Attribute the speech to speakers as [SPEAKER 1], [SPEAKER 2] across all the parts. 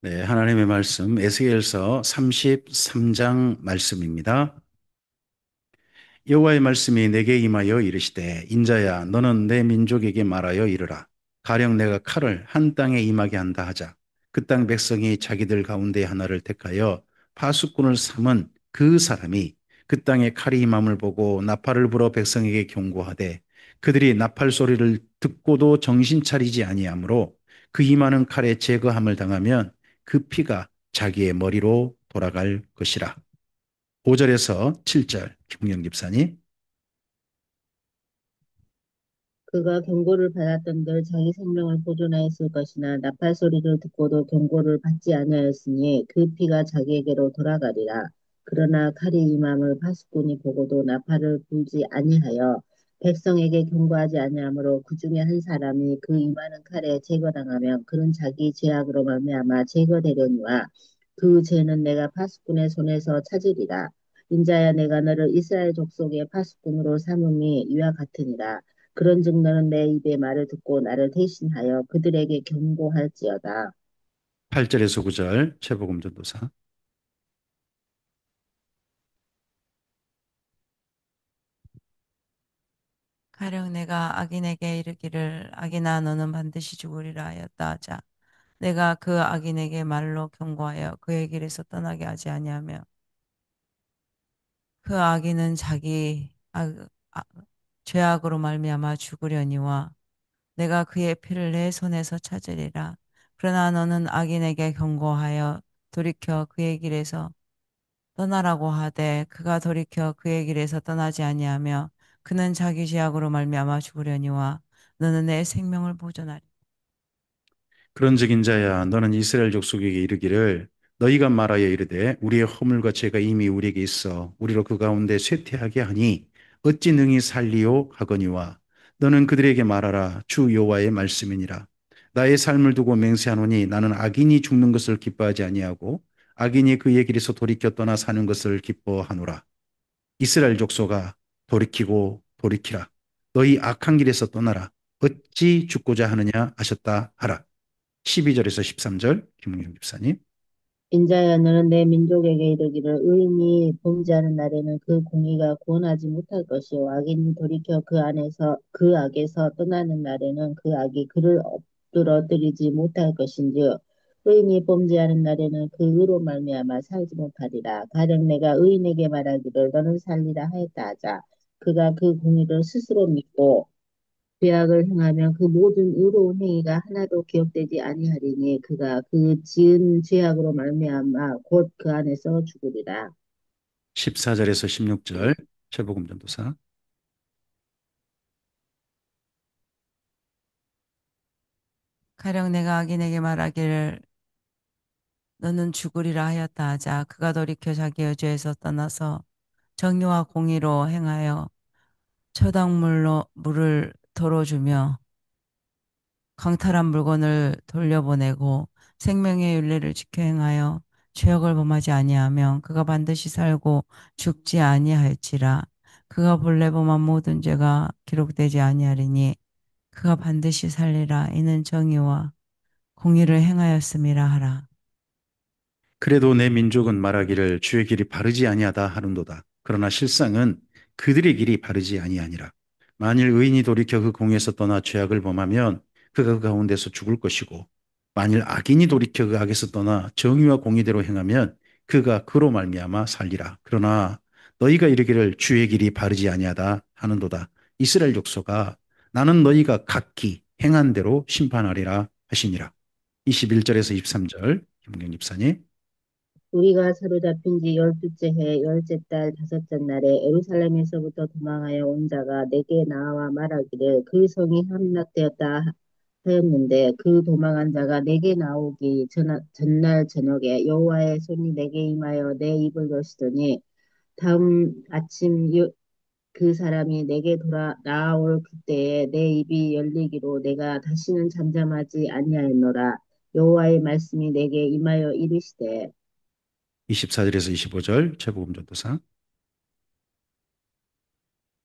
[SPEAKER 1] 네, 하나님의 말씀 에스겔서 33장 말씀입니다. 여호와의 말씀이 내게 임하여 이르시되 인자야 너는 내 민족에게 말하여 이르라. 가령 내가 칼을 한 땅에 임하게 한다 하자. 그 땅 백성이 자기들 가운데 하나를 택하여 파수꾼을 삼은 그 사람이 그 땅에 칼이 임함을 보고 나팔을 불어 백성에게 경고하되 그들이 나팔 소리를 듣고도 정신 차리지 아니하므로 그 임하는 칼에 제거함을 당하면 그 피가 자기의 머리로 돌아갈 것이라. 5절에서 7절 김은영 집사님.
[SPEAKER 2] 그가 경고를 받았던들 자기 생명을 보존하였을 것이나 나팔 소리를 듣고도 경고를 받지 아니하였으니 그 피가 자기에게로 돌아가리라. 그러나 칼이 임함을 파수꾼이 보고도 나팔을 불지 아니하여 백성에게 경고하지 아니하므로 그 중에 한 사람이 그 임하는 칼에 제거당하면 그는 자기 죄악으로 말미암아 제거되려니와 그 죄는 내가 파수꾼의 손에서 찾으리라. 인자야 내가 너를 이스라엘 족속의 파수꾼으로 삼음이 이와 같으니라. 그런즉 너는 내 입의 말을 듣고 나를 대신하여 그들에게 경고할지어다.
[SPEAKER 1] 8절에서 9절 최복음 전도사.
[SPEAKER 3] 가령 내가 악인에게 이르기를 악인아 너는 반드시 죽으리라 하였다 하자 내가 그 악인에게 말로 경고하여 그의 길에서 떠나게 하지 아니하며 그 악인은 자기 죄악으로 말미암아 죽으려니와 내가 그의 피를 내 손에서 찾으리라. 그러나 너는 악인에게 경고하여 돌이켜 그의 길에서 떠나라고 하되 그가 돌이켜 그의 길에서 떠나지 아니하며 그는 자기 죄악으로 말미암아 죽으려니와 너는 내 생명을 보존하리.
[SPEAKER 1] 그런즉 인자야 너는 이스라엘 족속에게 이르기를 너희가 말하여 이르되 우리의 허물과 죄가 이미 우리에게 있어 우리로 그 가운데 쇠퇴하게 하니 어찌 능히 살리요 하거니와 너는 그들에게 말하라 주 여호와의 말씀이니라. 나의 삶을 두고 맹세하노니 나는 악인이 죽는 것을 기뻐하지 아니하고 악인이 그의 길에서 돌이켜 떠나 사는 것을 기뻐하노라. 이스라엘 족속아 돌이키고 돌이키라. 너희 악한 길에서 떠나라. 어찌 죽고자 하느냐 하셨다 하라. 12절에서 13절 김웅영 집사님.
[SPEAKER 2] 인자야 너는 내 민족에게 이르기를 의인이 범죄하는 날에는 그 공의가 구원하지 못할 것이요 악인이 돌이켜 그 안에서 그 악에서 떠나는 날에는 그 악이 그를 엎드러뜨리지 못할 것인즉 의인이 범죄하는 날에는 그 의로 말미암아 살지 못하리라. 가령 내가 의인에게 말하기를 너는 살리라 하였다 하자 그가 그 공의를 스스로 믿고 죄악을 행하면 그 모든 의로운 행위가 하나도 기억되지 아니하리니 그가 그 지은 죄악으로 말미암아 곧 그 안에서 죽으리라.
[SPEAKER 1] 14절에서 16절 최복음 전도사.
[SPEAKER 3] 가령 내가 악인에게 말하기를 너는 죽으리라 하였다 하자 그가 돌이켜 자기의 죄에서 떠나서 정의와 공의로 행하여 처당물로 물을 덜어주며 강탈한 물건을 돌려보내고 생명의 윤례를 지켜 행하여 죄악을 범하지 아니하면 그가 반드시 살고 죽지 아니할지라. 그가 본래 범한 모든 죄가 기록되지 아니하리니 그가 반드시 살리라. 이는 정의와 공의를 행하였음이라 하라.
[SPEAKER 1] 그래도 내 민족은 말하기를 주의 길이 바르지 아니하다 하는도다. 그러나 실상은 그들의 길이 바르지 아니하니라. 만일 의인이 돌이켜 그 공에서 떠나 죄악을 범하면 그가 그 가운데서 죽을 것이고 만일 악인이 돌이켜 그 악에서 떠나 정의와 공의대로 행하면 그가 그로 말미암아 살리라. 그러나 너희가 이르기를 주의 길이 바르지 아니하다 하는도다. 이스라엘 족속아 나는 너희가 각기 행한 대로 심판하리라 하시니라. 21절에서 23절 김경림 집사님.
[SPEAKER 2] 우리가 사로잡힌 지 열두째 해 열째 달 다섯째 날에 예루살렘에서부터 도망하여 온 자가 내게 나와 말하기를 그 성이 함락되었다 하였는데 그 도망한 자가 내게 나오기 전날 저녁에 여호와의 손이 내게 임하여 내 입을 여시더니 다음 아침 그 사람이 내게 돌아 나올 그때에 내 입이 열리기로 내가 다시는 잠잠하지 아니하였노라. 여호와의 말씀이 내게 임하여 이르시되
[SPEAKER 1] 24절에서 25절 최복음 전도사.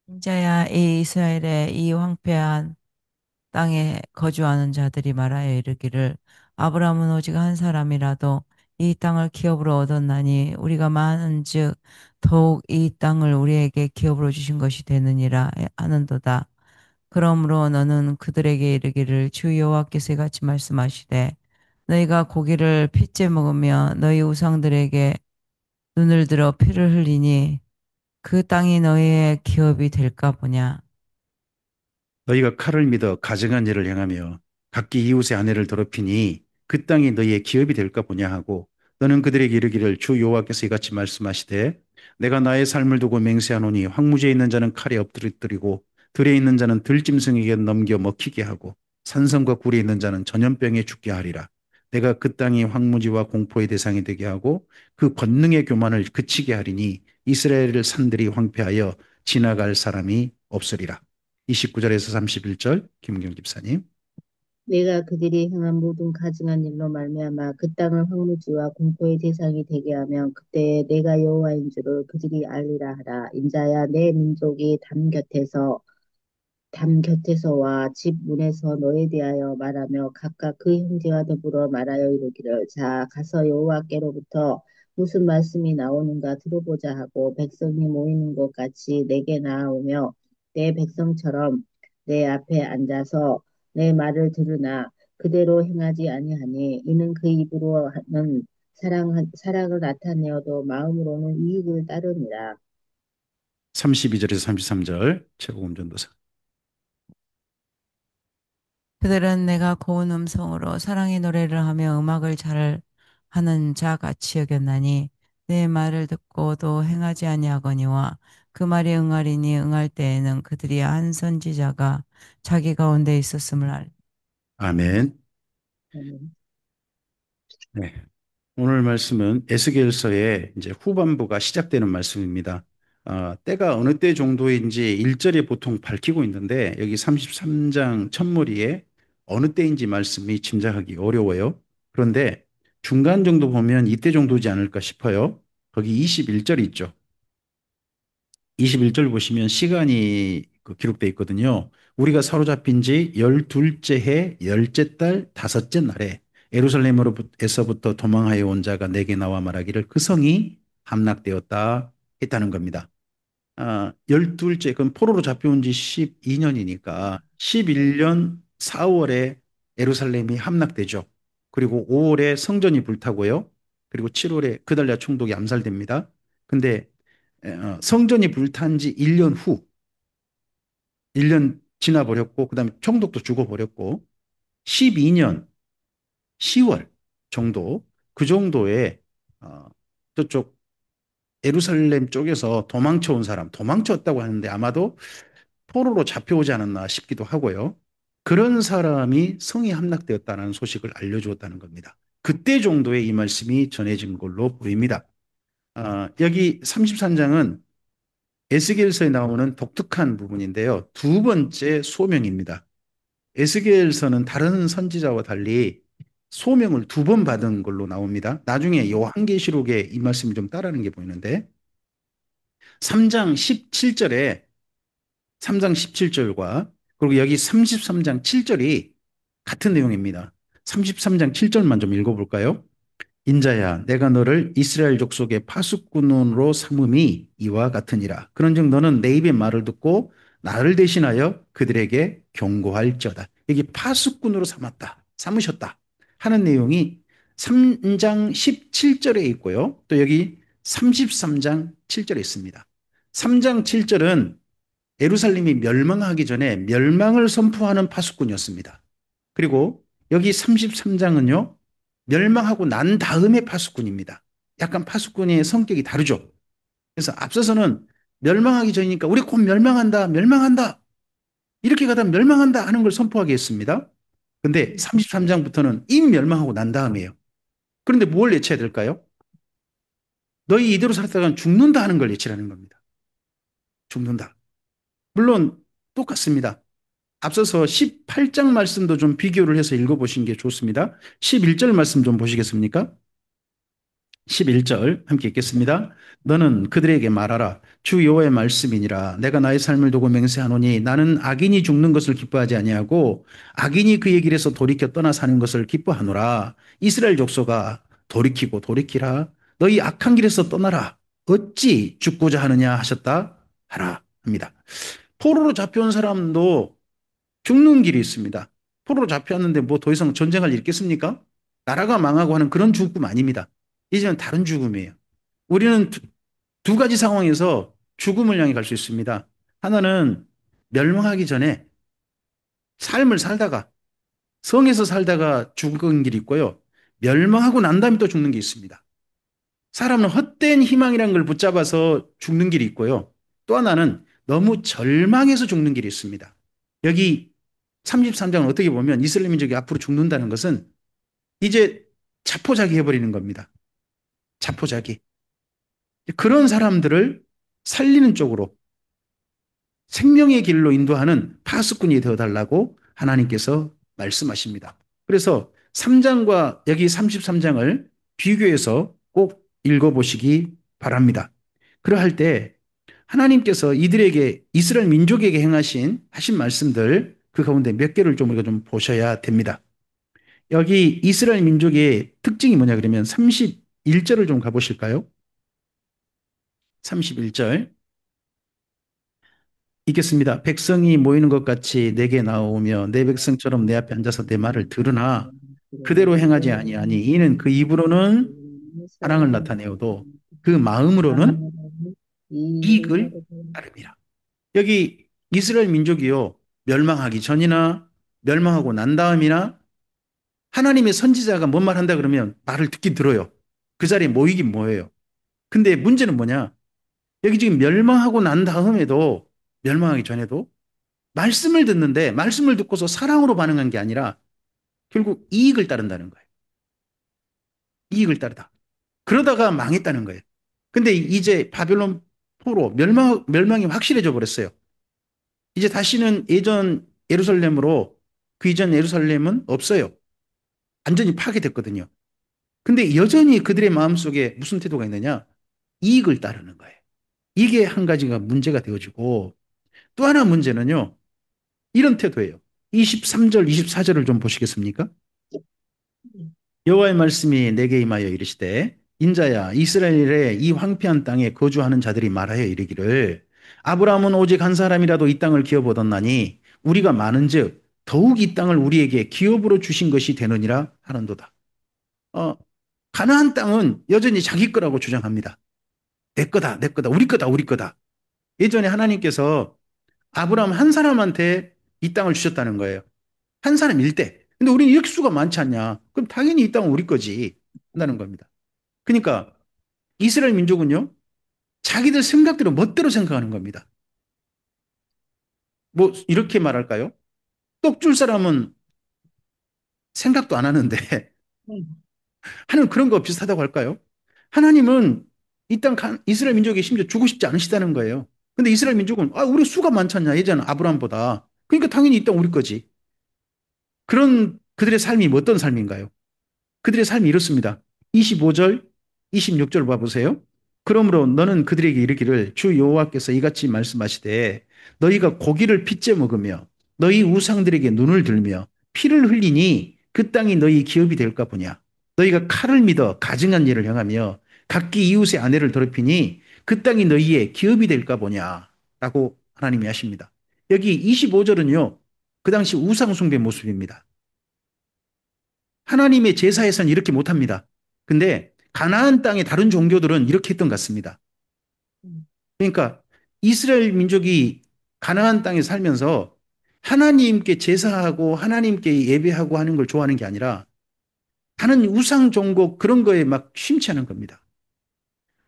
[SPEAKER 3] 인자야 이 이스라엘의 이 황폐한 땅에 거주하는 자들이 말하여 이르기를 아브라함은 오직 한 사람이라도 이 땅을 기업으로 얻었나니 우리가 많은즉 더욱 이 땅을 우리에게 기업으로 주신 것이 되느니라 하는도다. 그러므로 너는 그들에게 이르기를 주 여호와께서 이같이 말씀하시되 너희가 고기를 핏째 먹으며 너희 우상들에게 눈을 들어 피를 흘리니 그 땅이 너희의 기업이 될까 보냐.
[SPEAKER 1] 너희가 칼을 믿어 가증한 일을 행하며 각기 이웃의 아내를 더럽히니 그 땅이 너희의 기업이 될까 보냐 하고 너는 그들에게 이르기를 주 여호와께서 이같이 말씀하시되 내가 나의 삶을 두고 맹세하노니 황무지에 있는 자는 칼에 엎드리고 들에 있는 자는 들짐승에게 넘겨 먹히게 하고 산성과 굴에 있는 자는 전염병에 죽게 하리라. 내가 그 땅이 황무지와 공포의 대상이 되게 하고 그 권능의 교만을 그치게 하리니 이스라엘 산들이 황폐하여 지나갈 사람이 없으리라. 29절에서 31절 김경 집사님.
[SPEAKER 2] 내가 그들이 행한 모든 가증한 일로 말미암아 그 땅을 황무지와 공포의 대상이 되게 하면 그때 내가 여호와인 줄을 그들이 알리라 하라. 인자야 내 민족이 담 곁에서와 집 문에서 너에 대하여 말하며 각각 그 형제와 더불어 말하여 이르기를 자 가서 여호와께로부터 무슨 말씀이 나오는가 들어보자 하고 백성이 모이는 것 같이 내게 나아오며 내 백성처럼 내 앞에 앉아서 내 말을 들으나 그대로 행하지 아니하니 이는 그 입으로 하는 사랑을 나타내어도 마음으로는 이익을 따르니라.
[SPEAKER 1] 32절에서 33절 최고금 전도사.
[SPEAKER 3] 그들은 내가 고운 음성으로 사랑의 노래를 하며 음악을 잘 하는 자 같이 여겼나니 내 말을 듣고도 행하지 아니하거니와 그 말이 응하리니 응할 때에는 그들이 한 선지자가 자기 가운데 있었음을 알.
[SPEAKER 1] 아멘.
[SPEAKER 2] 아멘.
[SPEAKER 1] 네. 오늘 말씀은 에스겔서의 이제 후반부가 시작되는 말씀입니다. 때가 어느 때 정도인지 일절에 보통 밝히고 있는데 여기 33장 첫무리에 어느 때인지 말씀이 짐작하기 어려워요. 그런데 중간 정도 보면 이때 정도지 않을까 싶어요. 거기 21절이 있죠. 21절 보시면 시간이 기록되어 있거든요. 우리가 사로잡힌 지 12째 해, 10째 달, 5째 날에 에루살렘으로부터 도망하여 온 자가 내게 나와 말하기를 그 성이 함락되었다 했다는 겁니다. 12째, 그럼 포로로 잡혀온 지 12년이니까 11년 4월에 에루살렘이 함락되죠. 그리고 5월에 성전이 불타고요. 그리고 7월에 그달랴 총독이 암살됩니다. 근데 성전이 불탄 지 1년 후, 1년 지나버렸고, 그 다음에 총독도 죽어버렸고, 12년 10월 정도, 그 정도에, 어, 저쪽 예루살렘 쪽에서 도망쳐 온 사람, 도망쳤다고 하는데 아마도 포로로 잡혀오지 않았나 싶기도 하고요. 그런 사람이 성이 함락되었다는 소식을 알려주었다는 겁니다. 그때 정도에 이 말씀이 전해진 걸로 보입니다. 여기 33장은 에스겔서에 나오는 독특한 부분인데요. 두 번째 소명입니다. 에스겔서는 다른 선지자와 달리 소명을 두 번 받은 걸로 나옵니다. 나중에 요한계시록에 이 말씀이 좀 따르는 게 보이는데 3장 17절에 3장 17절과 그리고 여기 33장 7절이 같은 내용입니다. 33장 7절만 좀 읽어볼까요? 인자야 내가 너를 이스라엘 족속의 파수꾼으로 삼음이 이와 같으니라. 그런즉 너는 내 입의 말을 듣고 나를 대신하여 그들에게 경고할지어다. 여기 파수꾼으로 삼으셨다 하는 내용이 3장 17절에 있고요. 또 여기 33장 7절에 있습니다. 3장 7절은 예루살렘이 멸망하기 전에 멸망을 선포하는 파수꾼이었습니다. 그리고 여기 33장은요, 멸망하고 난 다음에 파수꾼입니다. 약간 파수꾼의 성격이 다르죠. 그래서 앞서서는 멸망하기 전이니까 우리 곧 멸망한다, 멸망한다. 이렇게 가다 멸망한다 하는 걸 선포하게 했습니다. 근데 33장부터는 이미 멸망하고 난 다음이에요. 그런데 뭘 예치해야 될까요? 너희 이대로 살다가는 죽는다 하는 걸 예치라는 겁니다. 죽는다. 물론 똑같습니다. 앞서서 18장 말씀도 좀 비교를 해서 읽어보시는 게 좋습니다. 11절 말씀 좀 보시겠습니까? 11절 함께 읽겠습니다. 너는 그들에게 말하라. 주 여호와의 말씀이니라. 내가 나의 삶을 두고 맹세하노니 나는 악인이 죽는 것을 기뻐하지 아니하고 악인이 그의 길에서 돌이켜 떠나 사는 것을 기뻐하노라. 이스라엘 족속아 돌이키고 돌이키라. 너희 악한 길에서 떠나라. 어찌 죽고자 하느냐 하셨다 하라 합니다. 포로로 잡혀온 사람도 죽는 길이 있습니다. 포로로 잡혀왔는데 뭐 더 이상 전쟁할 일 있겠습니까? 나라가 망하고 하는 그런 죽음 아닙니다. 이제는 다른 죽음이에요. 우리는 두 가지 상황에서 죽음을 향해 갈 수 있습니다. 하나는 멸망하기 전에 삶을 살다가 성에서 살다가 죽은 길이 있고요. 멸망하고 난 다음에 또 죽는 게 있습니다. 사람은 헛된 희망이라는 걸 붙잡아서 죽는 길이 있고요. 또 하나는 너무 절망해서 죽는 길이 있습니다. 여기 33장은 어떻게 보면 이스라엘 민족이 앞으로 죽는다는 것은 이제 자포자기 해버리는 겁니다. 자포자기. 그런 사람들을 살리는 쪽으로 생명의 길로 인도하는 파수꾼이 되어달라고 하나님께서 말씀하십니다. 그래서 3장과 여기 33장을 비교해서 꼭 읽어보시기 바랍니다. 그러할 때 하나님께서 이들에게 이스라엘 민족에게 하신 말씀들 그 가운데 몇 개를 좀 우리가 좀 보셔야 됩니다. 여기 이스라엘 민족의 특징이 뭐냐 그러면 31절을 좀 가보실까요? 31절 읽겠습니다. 백성이 모이는 것 같이 내게 나오며 내 백성처럼 내 앞에 앉아서 내 말을 들으나 그대로 행하지 아니하니 이는 그 입으로는 사랑을 나타내어도 그 마음으로는 이익을 따름이라. 여기 이스라엘 민족이요 멸망하기 전이나 멸망하고 난 다음이나 하나님의 선지자가 뭔 말 한다 그러면 말을 듣긴 들어요. 그 자리에 모이긴 모여요. 근데 문제는 뭐냐? 여기 지금 멸망하고 난 다음에도 멸망하기 전에도 말씀을 듣는데 말씀을 듣고서 사랑으로 반응한 게 아니라 결국 이익을 따른다는 거예요. 이익을 따르다. 그러다가 망했다는 거예요. 근데 이제 바벨론 포로 멸망이 확실해져 버렸어요. 이제 다시는 예전 예루살렘으로 그 이전 예루살렘은 없어요. 완전히 파괴됐거든요. 근데 여전히 그들의 마음속에 무슨 태도가 있느냐? 이익을 따르는 거예요. 이게 한 가지가 문제가 되어지고 또 하나 문제는요. 이런 태도예요. 23절, 24절을 좀 보시겠습니까? 여호와의 말씀이 내게 임하여 이르시되 인자야 이스라엘의 이 황폐한 땅에 거주하는 자들이 말하여 이르기를 아브라함은 오직 한 사람이라도 이 땅을 기업 얻었나니 우리가 많은즉 더욱 이 땅을 우리에게 기업으로 주신 것이 되느니라 하는도다. 어, 가나안 땅은 여전히 자기 거라고 주장합니다. 내 거다, 내 거다, 우리 거다, 우리 거다. 예전에 하나님께서 아브라함 한 사람한테 이 땅을 주셨다는 거예요. 한 사람일 때. 근데 우리는 이렇게 수가 많지 않냐? 그럼 당연히 이 땅은 우리 거지. 한다는 겁니다. 그러니까 이스라엘 민족은요, 자기들 생각대로 멋대로 생각하는 겁니다. 뭐, 이렇게 말할까요? 떡 줄 사람은 생각도 안 하는데, 하는 그런 거 비슷하다고 할까요? 하나님은 이 땅 이스라엘 민족이 심지어 주고 싶지 않으시다는 거예요. 근데 이스라엘 민족은, 아, 우리 수가 많지 않냐? 예전 아브라함보다. 그러니까 당연히 이 땅 우리 거지. 그런 그들의 삶이 어떤 삶인가요? 그들의 삶이 이렇습니다. 25절, 26절 봐보세요. 그러므로 너는 그들에게 이르기를 주 여호와께서 이같이 말씀하시되 너희가 고기를 핏째 먹으며 너희 우상들에게 눈을 들며 피를 흘리니 그 땅이 너희 기업이 될까 보냐. 너희가 칼을 믿어 가증한 일을 행하며 각기 이웃의 아내를 더럽히니 그 땅이 너희의 기업이 될까 보냐. 라고 하나님이 하십니다. 여기 25절은요. 그 당시 우상 숭배 모습입니다. 하나님의 제사에서는 이렇게 못합니다. 근데 가나안 땅의 다른 종교들은 이렇게 했던 것 같습니다. 그러니까 이스라엘 민족이 가나안 땅에 살면서 하나님께 제사하고 하나님께 예배하고 하는 걸 좋아하는 게 아니라 다른 우상 종교 그런 거에 막 심취하는 겁니다.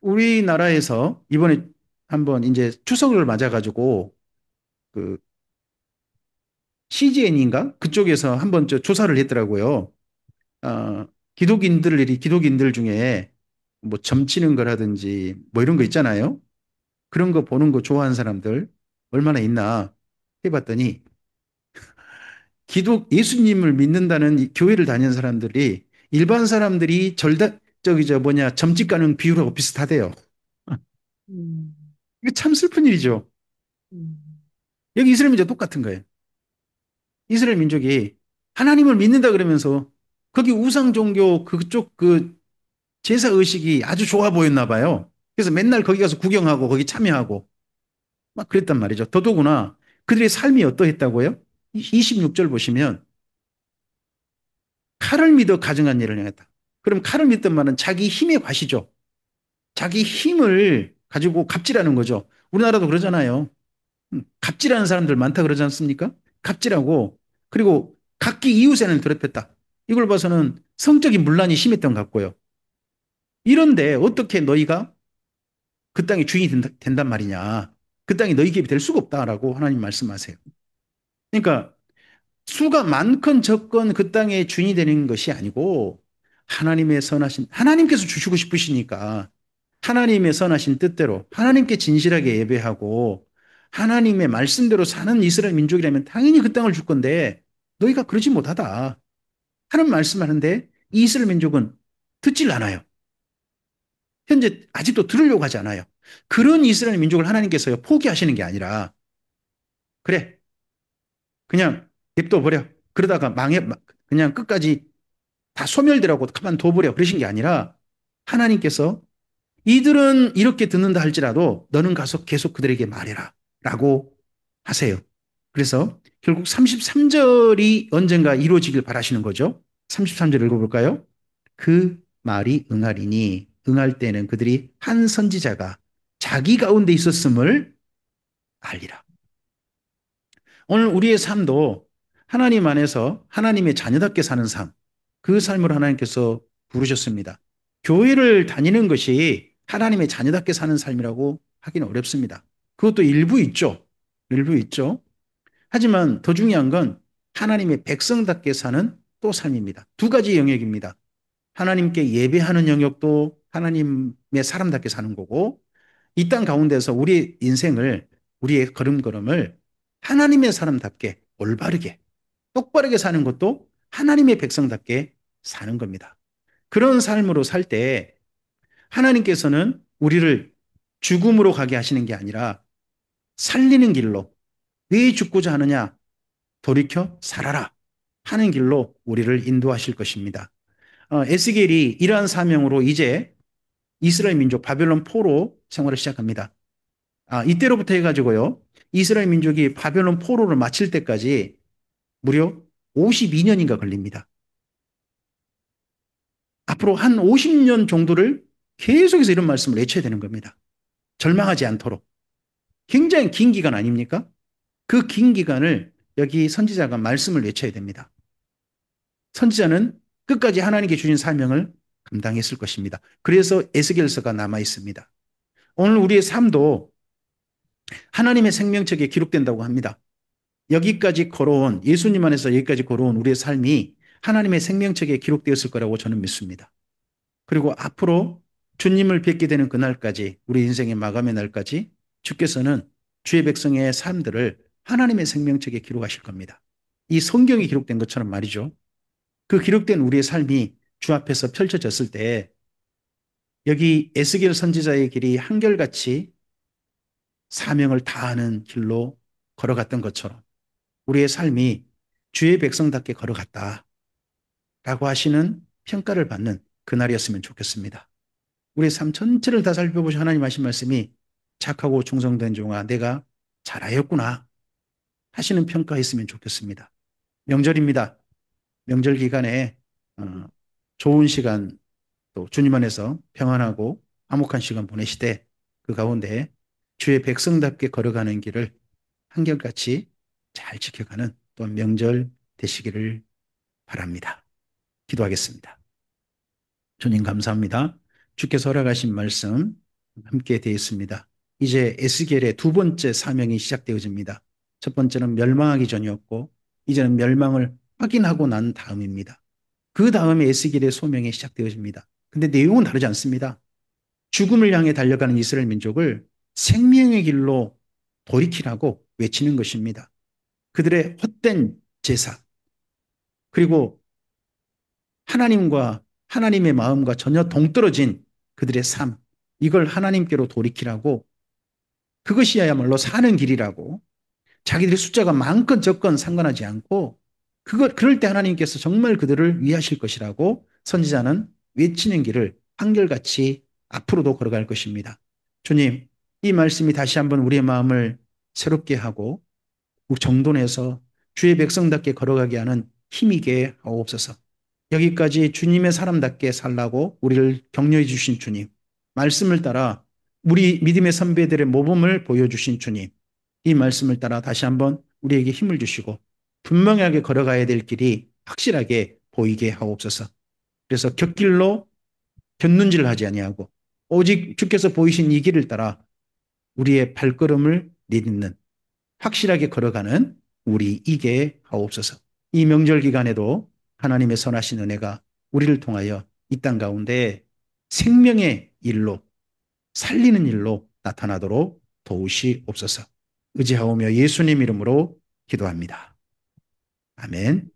[SPEAKER 1] 우리나라에서 이번에 한번 이제 추석을 맞아가지고 그 CGN인가 그쪽에서 한번 조사를 했더라고요. 기독인들 중에 뭐 점치는 거라든지 뭐 이런 거 있잖아요. 그런 거 보는 거 좋아하는 사람들 얼마나 있나 해봤더니 예수님을 믿는다는 교회를 다니는 사람들이 일반 사람들이 점집 가는 비율하고 비슷하대요.
[SPEAKER 2] 음,
[SPEAKER 1] 이게 참 슬픈 일이죠.
[SPEAKER 2] 음,
[SPEAKER 1] 여기 이스라엘 민족 똑같은 거예요. 이스라엘 민족이 하나님을 믿는다 그러면서 거기 우상 종교 그쪽 그 제사 의식이 아주 좋아 보였나 봐요. 그래서 맨날 거기 가서 구경하고 거기 참여하고 막 그랬단 말이죠. 더더구나 그들의 삶이 어떠했다고요? 26절 보시면 칼을 믿어 가증한 일을 행했다. 그럼 칼을 믿던 말은 자기 힘의 과시죠. 자기 힘을 가지고 갑질하는 거죠. 우리나라도 그러잖아요. 갑질하는 사람들 많다 그러지 않습니까? 갑질하고 그리고 각기 이웃에는 더럽혔다. 이걸 봐서는 성적인 문란이 심했던 것 같고요. 이런데 어떻게 너희가 그 땅의 주인이 된단 말이냐. 그 땅이 너희 기업이 될 수가 없다라고 하나님 말씀하세요. 그러니까 수가 많건 적건 그 땅의 주인이 되는 것이 아니고 하나님의 선하신 하나님께서 주시고 싶으시니까 하나님의 선하신 뜻대로 하나님께 진실하게 예배하고 하나님의 말씀대로 사는 이스라엘 민족이라면 당연히 그 땅을 줄 건데 너희가 그러지 못하다 하는 말씀하는데 이 이스라엘 민족은 듣질 않아요. 현재 아직도 들으려고 하지 않아요. 그런 이스라엘 민족을 하나님께서 포기하시는 게 아니라 그래 그냥 냅둬 버려 그러다가 그냥 끝까지 다 소멸되라고 가만둬버려 그러신 게 아니라 하나님께서 이들은 이렇게 듣는다 할지라도 너는 가서 계속 그들에게 말해라 라고 하세요. 그래서 결국 33절이 언젠가 이루어지길 바라시는 거죠. 33절 읽어볼까요? 그 말이 응하리니 응할 때는 그들이 한 선지자가 자기 가운데 있었음을 알리라. 오늘 우리의 삶도 하나님 안에서 하나님의 자녀답게 사는 삶, 그 삶을 하나님께서 부르셨습니다. 교회를 다니는 것이 하나님의 자녀답게 사는 삶이라고 하기는 어렵습니다. 그것도 일부 있죠. 일부 있죠. 하지만 더 중요한 건 하나님의 백성답게 사는 또 삶입니다. 두 가지 영역입니다. 하나님께 예배하는 영역도 하나님의 사람답게 사는 거고, 이 땅 가운데서 우리 인생을, 우리의 걸음걸음을 하나님의 사람답게 올바르게, 똑바르게 사는 것도 하나님의 백성답게 사는 겁니다. 그런 삶으로 살 때 하나님께서는 우리를 죽음으로 가게 하시는 게 아니라 살리는 길로 왜 죽고자 하느냐 돌이켜 살아라 하는 길로 우리를 인도하실 것입니다. 에스겔이 이러한 사명으로 이제 이스라엘 민족 바벨론 포로 생활을 시작합니다. 이때로부터 해가지고요 이스라엘 민족이 바벨론 포로를 마칠 때까지 무려 52년인가 걸립니다. 앞으로 한 50년 정도를 계속해서 이런 말씀을 외쳐야 되는 겁니다. 절망하지 않도록. 굉장히 긴 기간 아닙니까? 그 긴 기간을 여기 선지자가 말씀을 외쳐야 됩니다. 선지자는 끝까지 하나님께 주신 사명을 감당했을 것입니다. 그래서 에스겔서가 남아 있습니다. 오늘 우리의 삶도 하나님의 생명책에 기록된다고 합니다. 여기까지 걸어온 예수님 안에서 여기까지 걸어온 우리의 삶이 하나님의 생명책에 기록되었을 거라고 저는 믿습니다. 그리고 앞으로 주님을 뵙게 되는 그날까지 우리 인생의 마감의 날까지 주께서는 주의 백성의 삶들을 하나님의 생명책에 기록하실 겁니다. 이 성경이 기록된 것처럼 말이죠. 그 기록된 우리의 삶이 주 앞에서 펼쳐졌을 때 여기 에스겔 선지자의 길이 한결같이 사명을 다하는 길로 걸어갔던 것처럼 우리의 삶이 주의 백성답게 걸어갔다라고 하시는 평가를 받는 그날이었으면 좋겠습니다. 우리의 삶 전체를 다 살펴보시 하나님 하신 말씀이 착하고 충성된 종아 내가 잘하였구나 하시는 평가했으면 좋겠습니다. 명절입니다. 명절 기간에 좋은 시간 또 주님 안에서 평안하고 화목한 시간 보내시되 그 가운데 주의 백성답게 걸어가는 길을 한결같이 잘 지켜가는 또 명절 되시기를 바랍니다. 기도하겠습니다. 주님 감사합니다. 주께서 허락하신 말씀 함께 되어 있습니다. 이제 에스겔의 두 번째 사명이 시작되어집니다. 첫 번째는 멸망하기 전이었고 이제는 멸망을 확인하고 난 다음입니다. 그 다음에 에스겔의 소명이 시작되어집니다. 근데 내용은 다르지 않습니다. 죽음을 향해 달려가는 이스라엘 민족을 생명의 길로 돌이키라고 외치는 것입니다. 그들의 헛된 제사 그리고 하나님과 하나님의 마음과 전혀 동떨어진 그들의 삶, 이걸 하나님께로 돌이키라고, 그것이야말로 사는 길이라고, 자기들의 숫자가 많건 적건 상관하지 않고 그럴 때 하나님께서 정말 그들을 위하실 것이라고 선지자는 외치는 길을 한결같이 앞으로도 걸어갈 것입니다. 주님, 이 말씀이 다시 한번 우리의 마음을 새롭게 하고 정돈해서 주의 백성답게 걸어가게 하는 힘이게 하옵소서. 여기까지 주님의 사람답게 살라고 우리를 격려해 주신 주님, 말씀을 따라 우리 믿음의 선배들의 모범을 보여주신 주님, 이 말씀을 따라 다시 한번 우리에게 힘을 주시고 분명하게 걸어가야 될 길이 확실하게 보이게 하옵소서. 그래서 곁길로 곁눈질을 하지 아니하고 오직 주께서 보이신 이 길을 따라 우리의 발걸음을 내딛는, 확실하게 걸어가는 우리 이게 하옵소서. 이 명절 기간에도 하나님의 선하신 은혜가 우리를 통하여 이 땅 가운데 생명의 일로, 살리는 일로 나타나도록 도우시옵소서. 의지하오며 예수님 이름으로 기도합니다. 아멘.